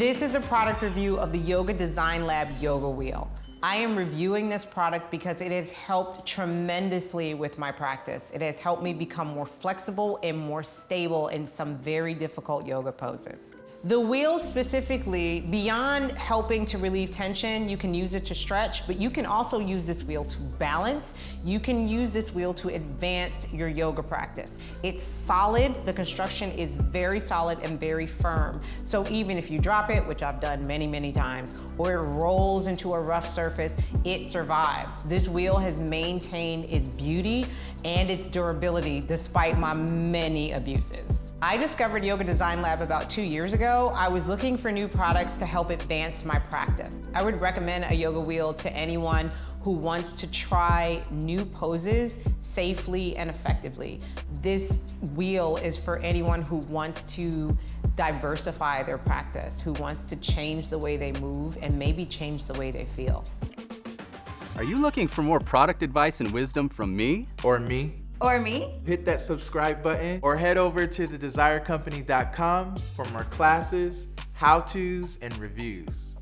This is a product review of the Yoga Design Lab Yoga Wheel. I am reviewing this product because it has helped tremendously with my practice. It has helped me become more flexible and more stable in some very difficult yoga poses. The wheel specifically, beyond helping to relieve tension, you can use it to stretch, but you can also use this wheel to balance. You can use this wheel to advance your yoga practice. It's solid, the construction is very solid and very firm. So even if you drop it, which I've done many, many times, or it rolls into a rough surface, it survives. This wheel has maintained its beauty and its durability despite my many abuses. I discovered Yoga Design Lab about 2 years ago. I was looking for new products to help advance my practice. I would recommend a yoga wheel to anyone who wants to try new poses safely and effectively. This wheel is for anyone who wants to diversify their practice, who wants to change the way they move and maybe change the way they feel. Are you looking for more product advice and wisdom from me? Or me? Or me? Hit that subscribe button or head over to thedesirecompany.com for more classes, how-tos, and reviews.